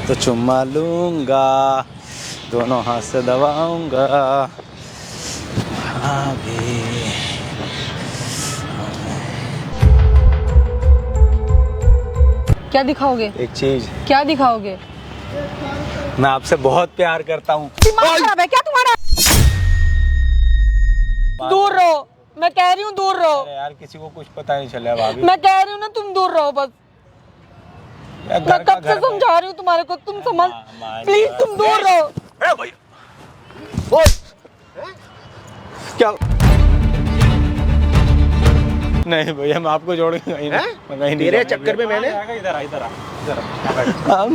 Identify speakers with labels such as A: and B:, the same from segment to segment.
A: तो चुम्मा लूंगा, दोनों हाथ से दबाऊंगा आगे।
B: क्या दिखाओगे?
A: एक चीज,
B: क्या दिखाओगे?
A: मैं आपसे बहुत प्यार करता हूँ।
B: दिमाग खराब है क्या तुम्हारा? दूर रहो, मैं कह रही हूँ दूर रहो।
A: अरे यार किसी को कुछ पता नहीं चला भाभी।
B: मैं कह रही हूँ ना तुम दूर रहो बस। मैं कब से समझा रही हूँ तुम्हारे को, तुम समझ, प्लीज तुम दूर रहो।
A: क्या? नहीं भैया मैं आपको जोड़ूंगा ही नहीं।
C: तेरे चक्कर में मैंने
A: इधर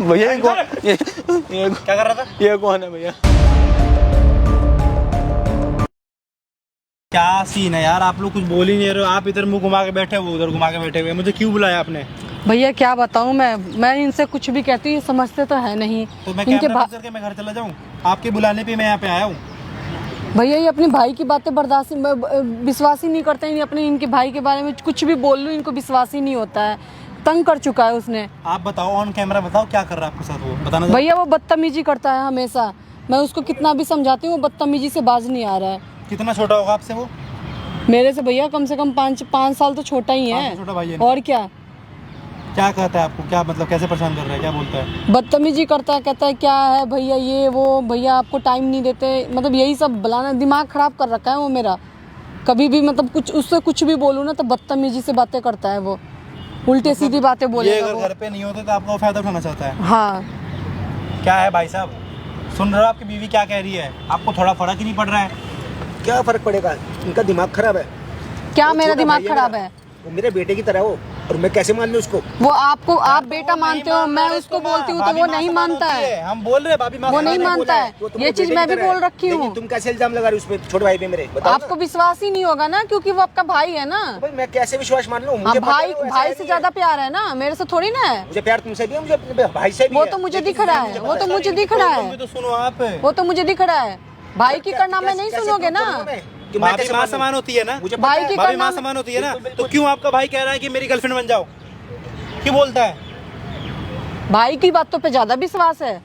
A: भैया ये क्या कर रहा था? ये कौन है भैया? क्या सीन है यार, आप लोग कुछ बोल ही नहीं रहे हो। आप इधर मुंह घुमा के बैठे हो, उधर घुमा के बैठे हुए। मुझे क्यों बुलाया आपने?
B: भैया क्या बताऊँ मैं इनसे कुछ भी कहती हूँ समझते तो है नहीं।
A: तो मैं कैमरा बंद करके मैं घर चला जाऊँ? आपके बुलाने पे मैं यहाँ पे आया हूँ।
B: भैया ये अपने भाई की बातें बर्दाश्त विश्वास ही नहीं करते हैं। अपने इनके भाई के बारे में कुछ भी बोल लूँ इनको विश्वास ही नहीं होता है। तंग कर चुका है उसने।
A: आप बताओ ऑन कैमरा बताओ क्या कर रहा है आपके साथ वो बताना।
B: भैया वो बदतमीजी करता है हमेशा। मैं उसको कितना भी समझाती हूँ वो बदतमीजी से बाज नहीं आ रहा है।
A: कितना छोटा होगा आपसे वो?
B: मेरे से भैया कम से कम 5 साल तो छोटा ही है।
A: छोटा भाई है।
B: और क्या
A: कहता है आपको? क्या मतलब कैसे परेशान कर रहा है? क्या बोलता है?
B: बदतमीजी करता है, कहता है क्या है भैया ये वो, भैया आपको टाइम नहीं देते, मतलब यही सब बुलाना। दिमाग खराब कर रखा है वो मेरा। कभी भी मतलब कुछ उससे कुछ भी बोलूँ ना तो बदतमीजी से बातें करता है वो, उल्टे सीधी बातें बोलेगा वो।
A: घर पे नहीं होते तो आपका फायदा उठाना चाहता है।
B: हाँ
A: क्या है भाई साहब, सुन रहे हो आपकी बीवी क्या कह रही है? आपको थोड़ा फर्क ही नहीं पड़ रहा है?
C: क्या फर्क पड़ेगा? इनका दिमाग खराब है।
B: क्या मेरा दिमाग खराब है?
C: वो मेरे बेटे की तरह हो और मैं कैसे मान लूं उसको?
B: वो आपको आप बेटा मानते हो, मैं उसको बोलती हूँ तो वो नहीं मानता है।
A: हम बोल रहे हैं भाभी
B: वो नहीं मानता है। ये चीज मैं भी बोल रखी हूँ।
C: तुम कैसे इल्जाम लगा रही हो उस पे, छोटे भाई पे मेरे? बताओ
B: आपको विश्वास ही नहीं होगा ना क्योंकि वो आपका भाई है ना।
C: भाई मैं कैसे विश्वास मान लूं? मुझे
B: भाई से ज्यादा प्यार है ना, मेरे से थोड़ी ना है।
C: मुझे प्यार तुमसे भी है, मुझे अपने भाई से भी है।
B: वो तो मुझे दिख रहा है, वो तो मुझे दिख रहा है।
A: तो सुनो आप,
B: वो तो मुझे दिख रहा है। भाई की करना मैं नहीं सुनोगे ना।
A: भाभी माँ समान होती है ना,
B: भाई की
A: भाभी माँ समान होती है ना। तो क्यों आपका भाई कह रहा है कि मेरी गर्लफ्रेंड बन जाओ? क्यों बोलता है?
B: भाई की बातों पे ज्यादा विश्वास है,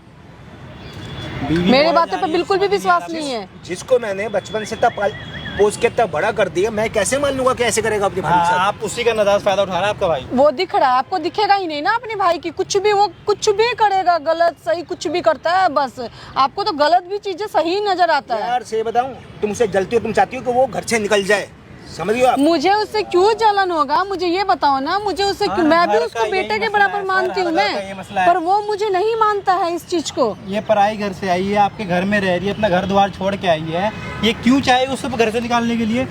B: मेरी बातों पे बिल्कुल भी विश्वास नहीं है।
C: जिसको मैंने बचपन से तब पोस के तब बड़ा कर दिया, मैं कैसे मान लूंगा कैसे करेगा अपने भाई के साथ?
A: आप उसी का नाजायज फायदा उठा रहा है आपका भाई।
B: वो दिख रहा है, आपको दिखेगा ही नहीं ना अपने भाई की। कुछ भी वो कुछ भी करेगा, गलत सही कुछ भी करता है। बस आपको तो गलत भी चीजें सही नजर आता है।
C: यार से बताऊं, तुम उसे जलती हो, तुम चाहती हो कि वो घर से निकल जाए, समझ गए आप?
B: मुझे उससे क्यों जलन होगा? मुझे ये बताओ ना, मुझे उससे क्यों? मैं भी उसको बेटे के बराबर मानती हूँ मैं, पर वो मुझे नहीं मानता है इस चीज को।
A: ये पराई घर से आई है, आपके घर में रह रही है, अपना घर द्वार छोड़ के आई है। ये क्यों चाहे उसको घर से निकालने के लिए?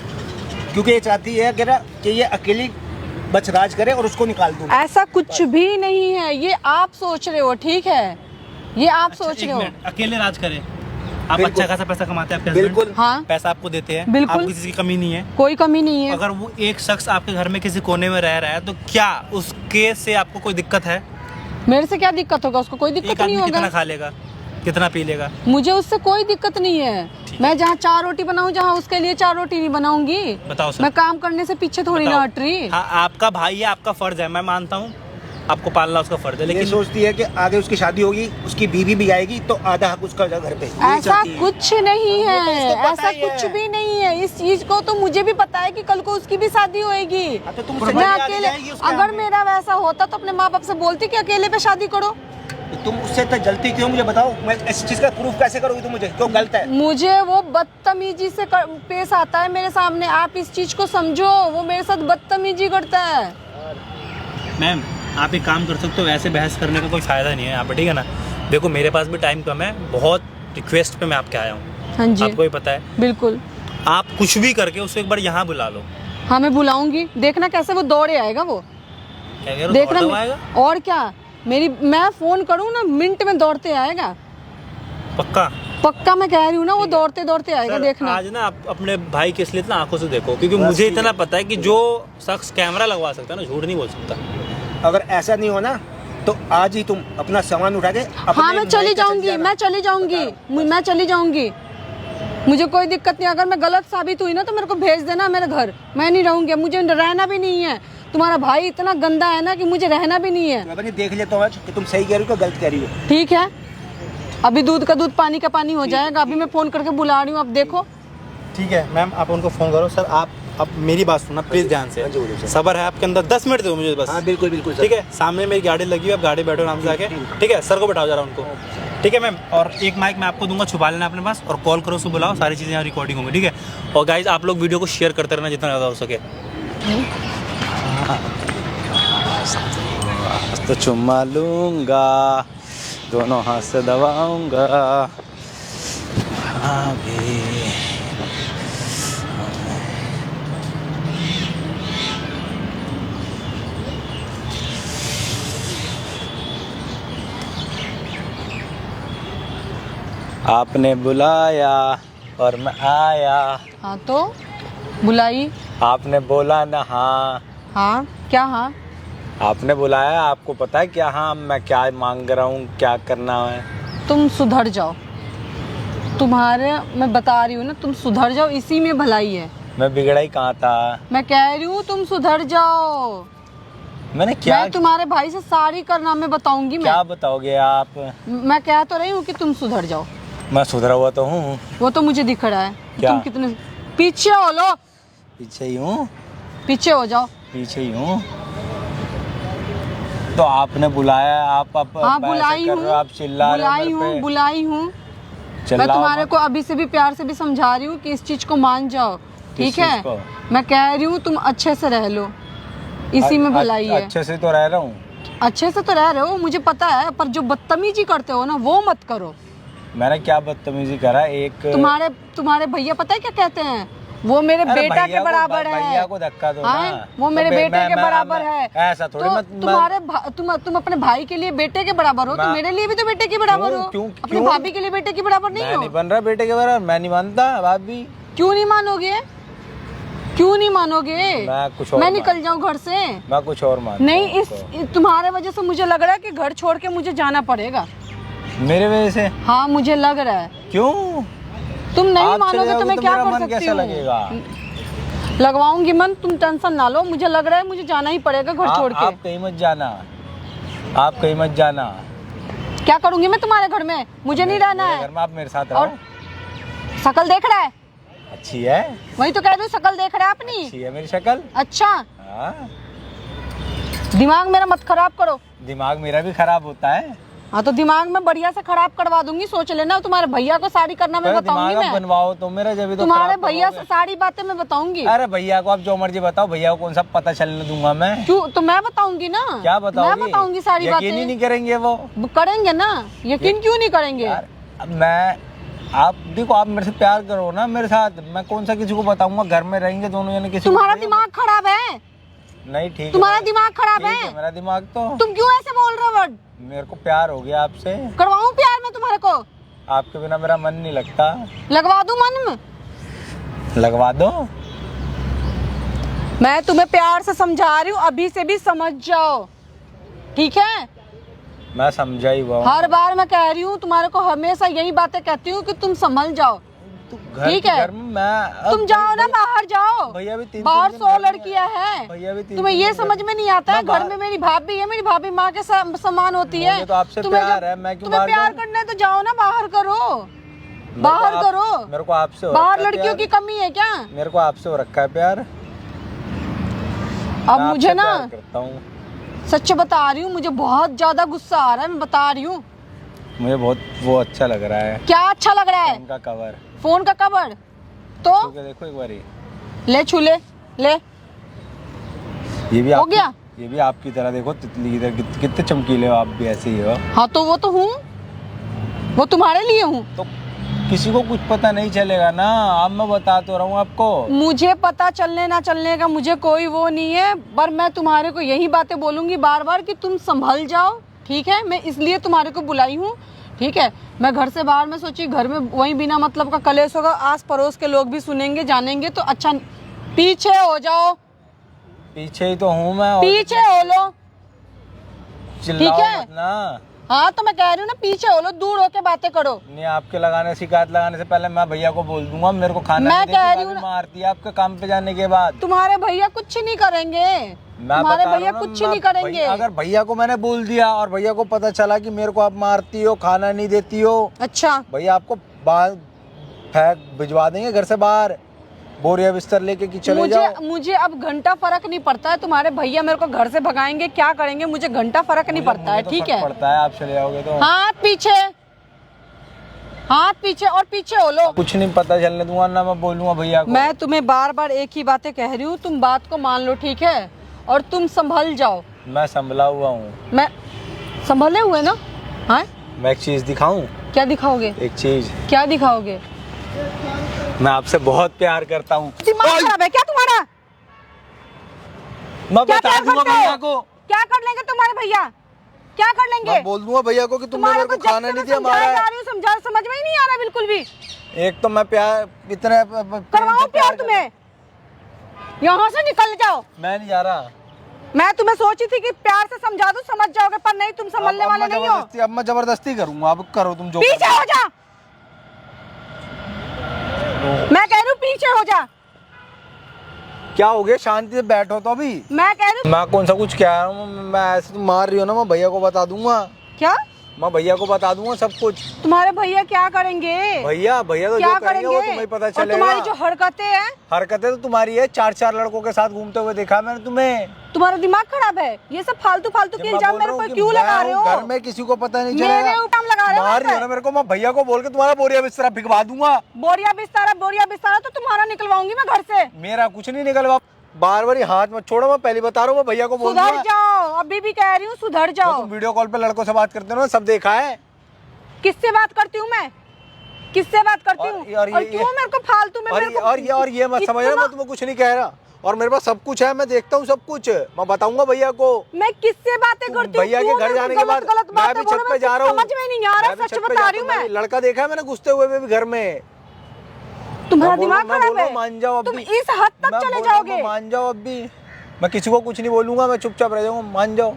C: क्योंकि ये चाहती है कि ये अकेली बचराज करे और उसको निकाल दूं।
B: ऐसा कुछ भी नहीं है, ये आप सोच रहे हो, ठीक है? ये आप सोच रहे हो।
A: अकेले राज करे? आप अच्छा खासा पैसा कमाते हैं,
C: बिल्कुल
B: हाँ,
A: पैसा आपको देते हैं,
B: बिल्कुल,
A: आपको किसी की कमी नहीं है,
B: कोई कमी नहीं है।
A: अगर वो एक शख्स आपके घर में किसी कोने में रह रहा है तो क्या उसके से आपको कोई दिक्कत है?
B: मेरे से क्या दिक्कत होगा? उसको कोई दिक्कत नहीं होगा।
A: कितना खा लेगा, कितना पी लेगा?
B: मुझे उससे कोई दिक्कत नहीं है। मैं जहाँ 4 रोटी बनाऊँ, जहाँ उसके लिए 4 रोटी नहीं बनाऊंगी।
A: बताओ सर,
B: मैं काम करने से पीछे थोड़ी ना हट रही।
A: हाँ, आपका भाई है, आपका फर्ज है, मैं मानता हूँ आपको पालना उसका फर्ज है, लेकिन
C: सोचती है कि आगे उसकी शादी होगी, उसकी बीवी भी आएगी तो आधा हक उसका घर पे।
B: ऐसा कुछ नहीं है, ऐसा कुछ भी नहीं है। इस चीज को तो मुझे भी पता है कि कल को उसकी भी शादी होएगी। मैं अकेले, अगर मेरा वैसा होता तो अपने माँ बाप से बोलती कि अकेले पे शादी करो।
C: तुम उससे इतना जलती क्यों? मुझे बताओ, मैं इस चीज का प्रूफ कैसे करोगी? तुम मुझे क्यों गलत है?
B: मुझे वो बदतमीजी से पेश आता है मेरे सामने। आप इस चीज को समझो, वो मेरे साथ बदतमीजी करता है।
A: मैम आप एक काम कर सकते हो, ऐसे बहस करने का कोई फायदा नहीं है यहाँ पे, ठीक है ना? देखो मेरे पास भी टाइम कम है, बहुत रिक्वेस्ट पे मैं आपके आया हूँ।
B: हाँ जी,
A: आपको भी पता है।
B: बिल्कुल,
A: आप कुछ भी करके उसको एक बार यहाँ बुला लो।
B: हाँ मैं बुलाऊंगी, देखना कैसे वो दौड़े आएगा। वो
A: क्या
B: देखना
A: आएगा?
B: और क्या, मैं फोन करूँ ना, मिनट में दौड़ते आएगा। पक्का मैं कह रही हूँ ना, वो दौड़ते दौड़ते आएगा, देखना।
A: आज ना आप अपने भाई के इसलिए इतना आंखों से देखो, क्योंकि मुझे इतना पता है कि जो शख्स कैमरा लगवा सकता है ना, झूठ नहीं बोल सकता।
C: अगर ऐसा नहीं हो ना तो आज ही तुम अपना सामान उठा के
B: हाँ मैं चली जाऊंगी, मैं चली जाऊंगी। मुझे कोई दिक्कत नहीं। अगर मैं गलत साबित हुई ना तो मेरे को भेज देना मेरे घर, मैं नहीं रहूंगी, मुझे रहना भी नहीं है। तुम्हारा भाई इतना गंदा है ना कि मुझे रहना भी नहीं है।
C: मैं अपनी देख लेता हूँ कि तुम सही कह रही हो कि गलत कह रही हो।
B: ठीक है, अभी दूध का दूध पानी का पानी हो जाएगा। अभी मैं फ़ोन करके बुला रही हूँ, अब देखो।
A: ठीक है मैम, आप उनको फ़ोन करो। सर आप अब मेरी बात सुनना प्लीज़ ध्यान से।
C: हाँ जी, बोलिए सर।
A: सब्र है आपके अंदर, 10 मिनट दो मुझे बस।
C: हाँ बिल्कुल बिल्कुल सर।
A: ठीक है, सामने मेरी गाड़ी लगी हुई है, आप गाड़ी बैठो आराम से आके। ठीक है, सर को बैठाओ जरा उनको। ठीक है मैम, और एक माइक मैं आपको दूंगा, छुपा लेना अपने पास, और कॉल करो, उसको बुलाओ, सारी चीज़ें यहाँ रिकॉर्डिंग होंगी। ठीक है, और गाइज आप लोग वीडियो को शेयर करते रहना जितना ज़्यादा हो सके। तो चुम्मा लूंगा, दोनों हाथ से दबाऊंगा आगे। आपने बुलाया और मैं आया।
B: हाँ तो बुलाई।
A: आपने बोला ना हाँ।
B: हाँ क्या हाँ?
A: आपने बुलाया, आपको पता है क्या हाँ मैं क्या मांग रहा हूँ, क्या करना है।
B: तुम सुधर जाओ, तुम्हारे मैं बता रही हूँ ना, तुम सुधर जाओ, इसी में भलाई है।
A: मैं बिगड़ा ही कहाँ था।
B: मैं कह रही हूँ तुम सुधर जाओ।
A: मैंने क्या
B: मैं तुम्हारे भाई से सारी कारनामे बताऊंगी।
A: क्या बताओगे आप?
B: मैं कह तो रही हूँ कि तुम सुधर जाओ।
A: मैं सुधरा हुआ तो हूँ।
B: वो तो मुझे दिख रहा है कि
A: क्या?
B: तुम कितने पीछे हो। लो
A: पीछे ही हूँ।
B: पीछे हो जाओ।
A: पीछे ही हूँ। तो आपने बुलाया, आप
B: हाँ बुलाई हूँ,
A: आप चिल्ला
B: बुलाई हूँ, बुलाई हूँ। मैं तुम्हारे को अभी से भी प्यार से भी समझा रही हूँ कि इस चीज को मान जाओ। ठीक है, मैं कह रही हूँ तुम अच्छे से रह लो, इसी में भलाई है।
A: अच्छे से तो रह रहा हूँ।
B: अच्छे से तो रह रहे हो, मुझे पता है, पर जो बदतमीजी करते हो ना वो मत करो। मैंने
A: क्या बदतमीजी करा? एक
B: तुम्हारे भैया पता है क्या कहते हैं? वो मेरे बेटा के बराबर है।
A: भैया को धक्का दो ना।
B: वो मेरे बेटे के बराबर है।
A: ऐसा थोड़ी मत।
B: तुम अपने भाई के लिए बेटे के बराबर हो, तो मेरे लिए भी तो बेटे के बराबर हो। अपनी भाभी के लिए बेटे के बराबर नहीं हो?
A: नहीं बन रहा बेटे के बराबर, मैं नहीं मानता भाभी।
B: क्यों नहीं मानोगे? क्यों नहीं मानोगे? मैं निकल जाऊं घर से?
A: मैं कुछ और मान
B: नहीं, इस तुम्हारे वजह से मुझे लग रहा है कि घर छोड़ के मुझे जाना पड़ेगा।
A: मेरे वजह से?
B: हाँ मुझे लग रहा है।
A: क्यों?
B: तुम नहीं मानोगे तो मैं क्या कर सकती हूँ? लगवाऊंगी मन, तुम टेंशन ना लो। मुझे लग रहा है मुझे जाना ही पड़ेगा घर छोड़ के।
A: आप कहीं मत जाना, आप कहीं मत जाना।
B: क्या करूंगी मैं तुम्हारे घर में? मुझे नहीं रहना है
A: घर में। आप मेरे साथ रहो।
B: और शक्ल देख रहा है?
A: अच्छी है।
B: वही तो कह रही हूँ, शक्ल देख रहा है अपनी।
A: अच्छी है मेरी शक्ल।
B: अच्छा,
A: हाँ।
B: दिमाग मेरा मत खराब करो।
A: दिमाग मेरा भी खराब होता है।
B: हाँ तो दिमाग में बढ़िया से खराब करवा दूंगी, सोच लेना। तुम्हारे भैया को सारी करना मैं बताऊंगी। मैं
A: बनवाओ तो मेरा जब तो
B: तुम्हारे भैया से सारी बातें मैं बताऊंगी।
A: अरे भैया को आप जो मर्जी बताओ, भैया को कौन सा पता चलने दूंगा मैं?
B: क्यों? तो मैं बताऊंगी ना।
A: क्या बताओगी?
B: मैं बताऊंगी सारी बातें।
A: यकीन ही नहीं करेंगे वो।
B: करेंगे ना, यकीन क्यों नहीं करेंगे?
A: आप देखो, आप मेरे से प्यार करो ना मेरे साथ, मैं कौन सा किसी को बताऊंगा? घर में रहेंगे दोनों जने। किसी
B: तुम्हारा दिमाग खराब है।
A: नहीं ठीक है,
B: तुम्हारा दिमाग खराब है।
A: मेरा दिमाग तो।
B: तुम क्यों ऐसे बोल रहे हो वर्ड?
A: मेरे को प्यार हो गया आपसे।
B: करवाऊं प्यार मैं तुम्हारे को?
A: आपके बिना मेरा मन नहीं लगता।
B: लगवा दूं मन में?
A: लगवा दो।
B: मैं तुम्हें प्यार से समझा रही हूँ, अभी से भी समझ जाओ। ठीक है, मैं
A: समझा ही हुआ।
B: हर बार मैं कह रही हूँ तुम्हारे को, हमेशा यही बातें कहती हूँ कि तुम संभल जाओ। ठीक है, तुम जाओ ना, बाहर जाओ।
A: भैया भी
B: बाहर 100 लड़कियां हैं। तुम्हें ये समझ में नहीं आता है? घर में मेरी भाभी है, मेरी भाभी माँ के समान होती है।
A: तो आपसे प्यार है, मैं क्यों
B: तुम्हें प्यार करना है तो जाओ ना, बाहर करो, बाहर करो।
A: मेरे को आपसे
B: बाहर लड़कियों की कमी है क्या?
A: मेरे को आपसे हो रखा है प्यार।
B: अब मुझे ना सच बता रही हूँ, मुझे बहुत ज्यादा गुस्सा आ रहा है, मैं बता रही हूँ।
A: मुझे बहुत वो अच्छा लग रहा है।
B: क्या अच्छा लग रहा है?
A: फोन का कवर।
B: फोन का कवर तो
A: देखो एक बारी।
B: ले छू ले।
A: ये भी
B: हो गया।
A: ये भी आपकी तरह देखो, तितली की तरह कितने चमकीले हो आप भी, ऐसे ही हो।
B: हाँ तो वो तो हूँ, वो तुम्हारे लिए हूँ।
A: तो किसी को कुछ पता नहीं चलेगा ना, अब मैं बता तो रहा हूँ आपको। मुझे
B: पता चलने ना चलने का मुझे कोई वो नहीं है, पर मैं तुम्हारे को यही बातें बोलूंगी बार बार कि तुम संभल जाओ। ठीक है, मैं इसलिए तुम्हारे को बुलाई हूँ। ठीक है, मैं घर से बाहर, मैं सोची घर में वही बिना मतलब का कलेश होगा, आस पड़ोस के लोग भी सुनेंगे जानेंगे तो अच्छा। पीछे हो जाओ।
A: पीछे ही तो हूँ मैं।
B: पीछे हो लो।
A: ठीक है ना,
B: हाँ तो मैं कह रही हूँ ना, पीछे हो लो, दूर होके बातें करो।
D: नहीं, आपके लगाने शिकायत लगाने से पहले मैं भैया को बोल दूंगा, मेरे को खाना
B: मैं
D: नहीं
B: कह
D: देती,
B: रही हूँ
D: भाभी
B: ना-
D: मारती है आपके काम पे जाने के बाद।
B: तुम्हारे भैया कुछ नहीं करेंगे,
D: मैं
B: तुम्हारे
D: बता रहा
B: भैया
D: हूँ ना,
B: कुछ
D: मैं
B: नहीं करेंगे।
D: अगर भैया को मैंने बोल दिया और भैया को पता चला कि मेरे को आप मारती हो, खाना नहीं देती हो,
B: अच्छा
D: भैया आपको बाहर फेंक भिजवा देंगे घर से बाहर, बोरिया बिस्तर लेके कि चले जाओ।
B: मुझे अब घंटा फर्क नहीं पड़ता है, तुम्हारे भैया मेरे को घर से भगाएंगे क्या करेंगे, मुझे घंटा फर्क नहीं पड़ता है,
D: मुझे तो
B: ठीक
D: फर्क
B: है।
D: पड़ता है, आप चले जाओगे तो।
B: हाथ पीछे, हाथ पीछे और पीछे हो लो।
D: कुछ नहीं पता चलने दूंगा ना, मैं बोलूंगा भैया को।
B: मैं तुम्हें बार बार एक ही बातें कह रही हूँ, तुम बात को मान लो, ठीक है, और तुम संभल जाओ।
D: मैं संभला हुआ हूँ।
B: मैं संभले हुए ना? हाँ,
D: मैं एक चीज दिखाऊं?
B: क्या दिखाओगे?
D: एक चीज,
B: क्या दिखाओगे?
D: मैं आपसे बहुत प्यार करता हूँ।
B: दिमाग खराब है क्या तुम्हारा?
D: मैं
B: क्या
D: बता
B: प्यार
D: दूंगा
B: करते हो?
D: भैया को।
B: क्या कर लेंगे तुम्हारे भैया? क्या कर लेंगे?
D: मैं बोल दूंगा भैया को कि तुमने मेरे को
B: जब
D: खाना
B: से
D: नहीं
B: मैं
D: दिया,
B: समझाया
D: मारा
B: जा
D: है।
B: रही हूँ, समझ में ही नहीं आ रहा बिल्कुल भी।
D: एक तो मैं प्यार इतने
B: करवाओ प्यार तुम्हें, यहाँ से निकल जाओ।
D: मैं नहीं जा रहा।
B: मैं तुम्हें सोची थी कि प्यार से समझा दूं, समझ जाओगे, पर नहीं, तुम संभलने वाले नहीं हो।
D: अब मैं जबरदस्ती करूंगा, अब करो तुम जो
B: पीछे हो जा, मैं कह रही हूँ पीछे हो जा।
D: क्या हो गया, शांति से बैठो तो अभी।
B: मैं कह रही हूँ
D: मैं कौन सा कुछ कह रहा हूँ, मैं ऐसे तुम मार रही हो ना, मैं भैया को बता दूंगा।
B: क्या?
D: मैं भैया को बता दूंगा सब कुछ।
B: तुम्हारे भैया क्या करेंगे?
D: भैया भैया तो
B: क्या
D: जो करेंगे वो
B: करेंगे?
D: तुम्हें पता
B: और
D: चलेगा।
B: तुम्हारी जो हरकतें हैं,
D: हरकतें तो तुम्हारी है, 4 लड़कों के साथ घूमते हुए देखा मैंने तुम्हें।
B: तुम्हारा दिमाग खराब है, ये सब फालतू फालतू के इल्जाम मेरे पर क्यों लगा रहे हो?
D: घर में किसी को पता नहीं
B: मेरे
D: चलेगा।
B: ऊपर लगा रहे हो
D: मार रही हो ना मेरे को, मैं भैया को बोल के तुम्हारा बोरिया बिस्तरा भिगवा दूंगा।
B: बोरिया बिस्तारा तो तुम्हारा निकलवाऊंगी मैं घर से।
D: मेरा कुछ नहीं निकलवा, बार बार हाथ मत छोड़ो, मैं पहले बता रहा हूँ, मैं भैया को बोल
B: सुधर
D: दूंगा।
B: जाओ, अभी भी कह रही हूँ सुधर जाओ।
D: तुम वीडियो कॉल पे लड़कों से बात करते हो ना, सब देखा है।
B: किससे बात करती हूँ मैं? किससे बात करती हूँ?
D: और
B: और क्यों मेरे को फालतू में मेरे को
D: और ये मत समझना, मैं तुम्हें कुछ नहीं कह रहा, और मेरे पास सब कुछ है, मैं देखता हूँ सब कुछ, मैं बताऊंगा भैया को।
B: मैं किससे बातें करती हूँ?
D: भैया के
B: क्यों
D: घर
B: मेरे को
D: जाने के बाद
B: गलत
D: मैं
B: बातें
D: भी छत
B: बोलो?
D: पे जा रहा हूँ,
B: समझ में नहीं आ रहा,
D: मैं भी
B: सच
D: छत पे
B: बता
D: जा
B: रही हूँ मैं।
D: लड़का देखा है मैंने घुसते हुए भी घर में।
B: तुम्हारा
D: मैं बोल
B: दिमाग
D: रहा हूँ,
B: खराब है,
D: मान जाओ
B: तुम
D: अभी।
B: इस हद तक
D: मैं
B: चले
D: बोल रहा हूँ,
B: जाओगे?
D: मान जाओ अभी, मैं किसी को कुछ नहीं बोलूंगा, मैं चुपचाप रह जाऊंगा, मान जाओ।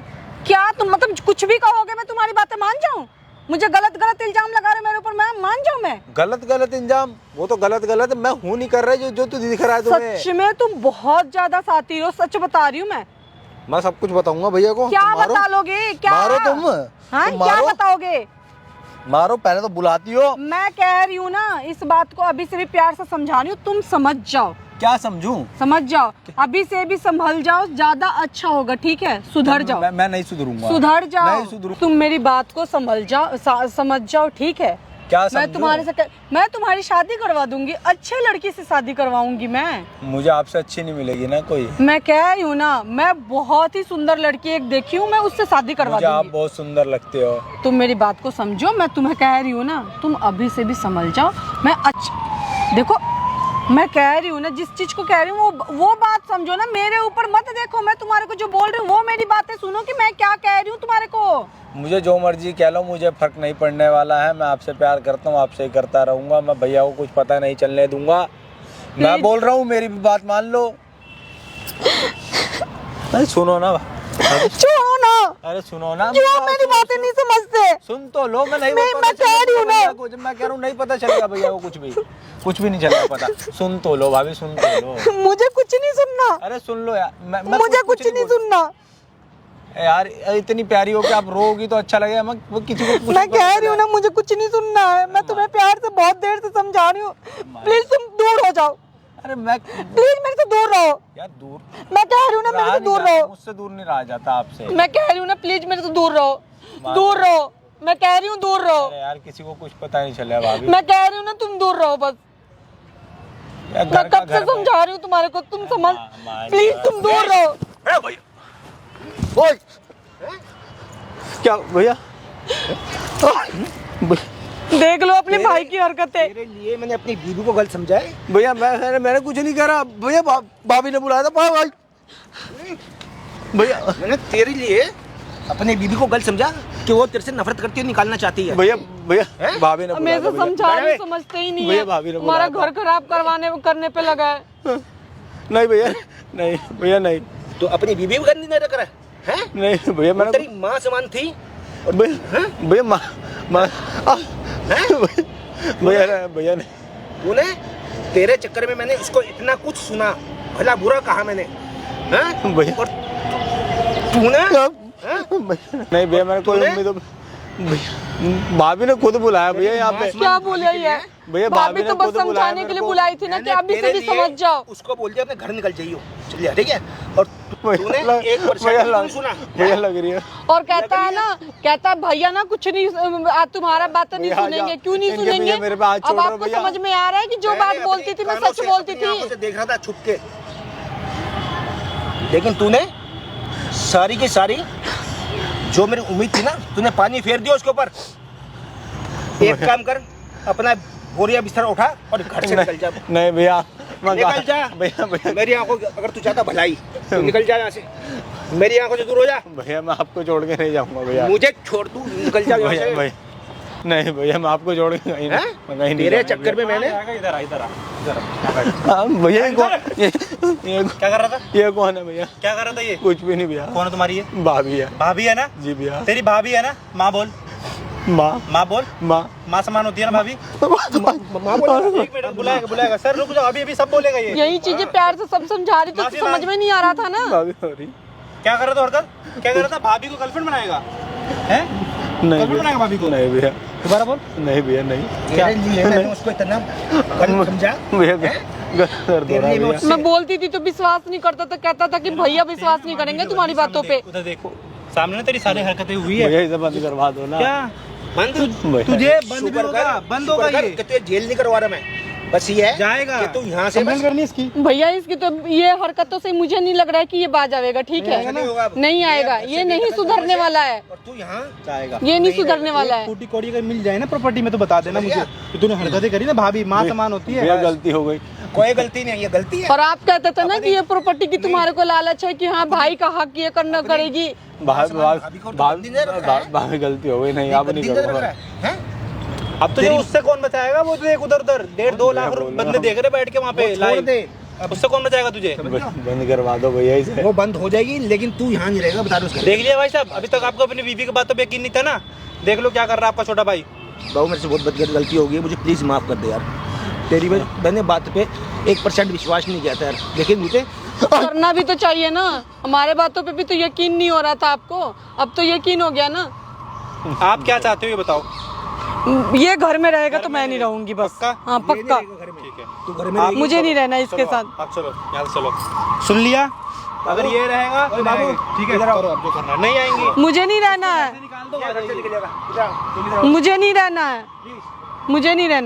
B: क्या तुम मतलब कुछ भी कहोगे मैं तुम्हारी बातें मान जाऊं? मुझे गलत इल्जाम लगा रहे हो मेरे ऊपर, मैं मान जाऊं? मैं
D: गलत इल्जाम, वो तो गलत मैं हूँ नहीं कर रहा, जो तू दिख रहा है तुम्हें।
B: सच में तुम बहुत ज्यादा साथी हो, सच बता रही हूँ मैं
D: सब कुछ बताऊंगा भैया को।
B: क्या
D: तुम मारो।
B: बता लोगे? क्या
D: मारो तुम।
B: हाँ,
D: तुम
B: क्या
D: मारो।
B: बताओगे?
D: मारो, पहले तो बुलाती हो।
B: मैं कह रही हूँ ना, इस बात को अभी से भी प्यार से समझा रही हूँ, तुम समझ जाओ।
D: क्या समझूं?
B: समझ जाओ, अभी से भी संभल जाओ, ज्यादा अच्छा होगा, ठीक है? सुधर जाओ।
D: मैं नहीं सुधरूंगा।
B: सुधर जाओ,
D: नहीं सुधरू।
B: तुम मेरी बात को संभल जाओ, समझ जाओ, ठीक है?
D: क्या
B: मैं तुम्हारी शादी करवा दूंगी, अच्छे लड़की से शादी करवाऊंगी मैं।
D: मुझे आपसे अच्छी नहीं मिलेगी ना कोई।
B: मैं कह रही हूँ ना, मैं बहुत ही सुंदर लड़की एक देखी हूँ, मैं उससे शादी करवा
D: मुझे आप
B: दूंगी।
D: बहुत सुंदर लगते हो।
B: तुम मेरी बात को समझो, मैं तुम्हें कह रही हूँ ना, तुम अभी से भी संभल जाओ। मैं देखो, मैं कह रही हूँ ना, जिस चीज को कह रही हूँ वो बात समझो ना, मेरे ऊपर मत देखो। मैं तुम्हारे को जो बोल रही हूँ वो मेरी बातें सुनो कि मैं क्या कह रही हूँ तुम्हारे को।
D: मुझे जो मर्जी कह लो, मुझे फर्क नहीं पड़ने वाला है। मैं आपसे प्यार करता हूँ, आपसे ही करता रहूंगा। मैं भैया को कुछ पता नहीं चलने दूंगा। मैं बोल रहा हूँ, मेरी भी बात मान लो। अरे सुनो ना,
B: छोड़ो ना,
D: अरे सुनो ना,
B: जो आप मेरी बातें नहीं समझते।
D: सुन तो लो। मैं नहीं
B: मैं कह रही हूँ ना,
D: मैं कह रहा हूँ नहीं पता चलेगा भैया को, कुछ भी नहीं चलेगा पता। सुन तो लो भाभी, सुन तो लो।
B: मुझे कुछ नहीं सुनना।
D: अरे सुन लो यार,
B: मुझे कुछ नहीं सुनना
D: यार। इतनी प्यारी हो कि आप रोगी तो अच्छा लगेगा। मैं किसी को कुछ
B: मैं कह रही हूँ ना, मुझे कुछ नहीं सुनना है। मैं तुम्हें प्यार से बहुत देर से समझा रही हूँ, प्लीज तुम दूर हो जाओ।
D: अरे मैं
B: प्लीज मेरे से दूर रहो
D: यार, दूर
B: मैं कह रही हूँ ना, मेरे से दूर रहो।
D: मुझसे दूर नहीं रहा जाता आपसे।
B: मैं कह रही हूँ ना, प्लीज मेरे से दूर रहो, दूर रहो। मैं कह रही हूँ दूर रहो।
D: अरे यार, किसी को कुछ पता नहीं चलेगा भाभी।
B: मैं कह रही हूँ ना, तुम दूर रहो बस। मैं कब से समझा रही हूँ तुम्हारे को, तुम समझ, प्लीज तुम दूर रहो।
D: ओए, क्या भैया?
B: देख लो अपने भाई की हरकतें।
C: तेरे लिए मैंने अपनी बीवी को गलत समझा है।
D: भैया मैंने कुछ नहीं करा भैया। भाभी ने बुलाया था भाई। भैया
C: मैंने तेरे लिए अपनी बीवी को गलत समझा कि वो तेरे से नफरत करती है, निकालना चाहती है।
D: भैया भाभी ने
B: मैं
D: बुलाया
B: से
D: था
B: समझा रही हूँ, समझते ही नहीं है। हमारा घर खराब करने पे लगा है।
D: नहीं भैया, नहीं भैया, नहीं।
C: तो अपनी बीवी को गंदी नहीं रख रहा है?
D: नहीं भैया, मैंने
C: तेरी माँ समान थी,
D: भैया भैया नहीं
C: तूने, तेरे चक्कर में मैंने इसको इतना कुछ सुना, भला बुरा कहा मैंने, हैं?
D: भैया
C: और तूने, हैं?
D: नहीं भैया मैंने कोई उम्मीद भैया भाभी ने खुद बुलाया भैया यहाँ पे।
B: क्या बोला ये?
D: भैया
B: भाभी तो बस समझाने के लिए बुलाई थी ना कि आप भी
C: तेरे
B: से भी
C: लिए
B: समझ जाओ।
C: उसको बोल दिया अपने घर निकल जाइयो, चलिए ठीक है। और तूने
D: भैया
C: 1% नहीं सुना,
D: भैया लग रही है।
B: और कहता है ना, कहता भैया ना कुछ नहीं, तुम्हारा बात नहीं
D: भैया,
B: सुनेंगे। क्यों नहीं
D: इनके
B: सुनेंगे?
D: भैया मेरे पे हाथ
B: अब
D: छोड़ रहे हो
B: आपको
D: भैया।
B: समझ में आ रहा है कि जो
C: मैंने
B: बात
C: अपने
B: बोलती थी मैं
C: कानों
B: सच
C: से,
B: बोलती
C: अपनी आंखों
B: थी।
C: से देख रहा था छुप के, लेकिन तूने सारी की सारी जो मेरी उम्मीद थी ना, तूने पानी फेर दिया उसके ऊपर। एक काम कर, अपना बोरिया बिस्तर उठा और घर से निकल जा।
D: नहीं भैया
C: निकल जा
D: भैया
C: मेरी आंखों, अगर तू चाहता भलाई तो निकल जा यहाँ से, मेरी आंखों से दूर हो जा।
D: भैया मैं आपको छोड़ के नहीं जाऊंगा भैया।
C: मुझे छोड़, तू निकल जा यहाँ
D: भैया
C: से।
D: भैया नहीं भैया मैं आपको छोड़ के कहीं
C: हैं?
D: मैं कहीं नहीं
C: तेरे
D: जाऊंगा
C: चक्कर में मैंने
A: इधर आ
D: हाँ, भैया ये कौन
A: क्या कर रहा था?
D: ये कौन है भैया?
A: क्या कर रहा था ये?
D: कुछ भी नहीं भैया।
A: कौन है तुम्हारी ये?
D: भाभी है।
A: भाभी है ना?
D: जी भैया।
A: तेरी भाभी है ना? माँ बोल,
D: माँ
A: माँ बोल।
D: माँ
A: माँ समान होती है ना भाभी?
C: माँ बोला,
A: एक मिनट, बुलाएगा बुलाएगा। सर रुक जाओ, अभी अभी सब बोलेगा ये।
B: यही चीजें प्यार से सब समझा रही तो
A: माफी
B: समझ में नहीं आ रहा था ना।
D: भाभी हो रही
A: क्या कर रहा था हरकत? क्या कर रहा था? भाभी को गर्लफ्रेंड बनाएगा? हैं?
D: नहीं
A: गर्लफ्रेंड बनाएगा भाभी को?
D: नहीं भैया
A: दोबारा बोल।
D: नहीं भैया नहीं
C: तेरे लिए मैंने उसको इतना गलत समझा।
D: भैया कर दो रहा है भैया।
B: मैं बोलती थी तो विश्वास नहीं करता, तो कहता था कि भैया विश्वास नहीं करेंगे तुम्हारी बातों पे।
A: उधर देखो, सामने ना तेरी सारी हरकतें हुई है।
D: भैया इसे बंद करवा दो ना।
A: क्या
C: बंद
A: तुझे बंद भी होगा, बंद होगा ये।
C: कि तुझे जेल नहीं करवा रहा मैं, बस ये है
A: जाएगा
C: कि तू यहाँ से
A: कंप्लेंट करनी इसकी।
B: भैया इसकी तो ये हरकतों से मुझे नहीं लग रहा है कि ये बाज आएगा। ठीक
C: नहीं होगा।
B: है, नहीं आएगा, ये नहीं सुधरने वाला है,
C: और तू यहाँ
A: जाएगा।
B: ये नहीं सुधरने वाला है।
A: टूटी कोड़ी अगर मिल जाए ना प्रॉपर्टी में तो बता देना मुझे कि तूने हरकतें करी ना। भाभी माँ समान होती
D: भैया
A: है।
D: गलती हो गई।
C: कोई गलती नहीं है, ये गलती है।
B: और आप कहते थे ना कि ये प्रॉपर्टी की तुम्हारे को लालच है कि हाँ भाई का हक ये करना करेगी।
D: भाभी गलती हो गई, नहीं आप नहीं करूँगा।
A: अब तुझे उससे कौन बचाएगा? वो देख उधर उधर 1.5-2 लाख बंदे देख रहे बैठ के वहाँ पे लाइव। उससे कौन बचाएगा तुझे?
D: बंद करवा दो भैया इसे।
C: वो बंद हो जाएगी, लेकिन तू यहाँ नहीं रहेगा, बता दो उसके।
A: देख लिया भाई साहब, अभी तक आपको अपनी बीवी की बातों पे यकीन नहीं था ना। देख लो क्या कर रहा है आपका छोटा भाई।
C: बाबू मेरे से बहुत बदगत गलती हो गई है, मुझे प्लीज माफ कर दे यार। तेरी मैंने बात पे 1% विश्वास नहीं किया था यार, लेकिन मुझे
B: करना भी तो चाहिए ना। हमारे बातों पे भी तो यकीन नहीं हो रहा था आपको, अब तो यकीन हो गया ना।
A: आप क्या चाहते हो ये बताओ?
B: ये घर में रहेगा तो मैं नहीं रहूंगी बस।
A: पक्का?
B: हाँ पक्का,
A: ठीक है,
C: तू घर में
B: मुझे नहीं रहना इसके साथ।
A: आप चलो यहाँ से चलो। सुन लिया? अगर ये रहेगा तो
C: बाबू,
A: ठीक है, करो आप जो करना है। नहीं आएंगी
B: मुझे नहीं रहना है,
A: निकाल दो।
C: घर से निकलेगा।
B: मुझे नहीं रहना है, मुझे नहीं रहना।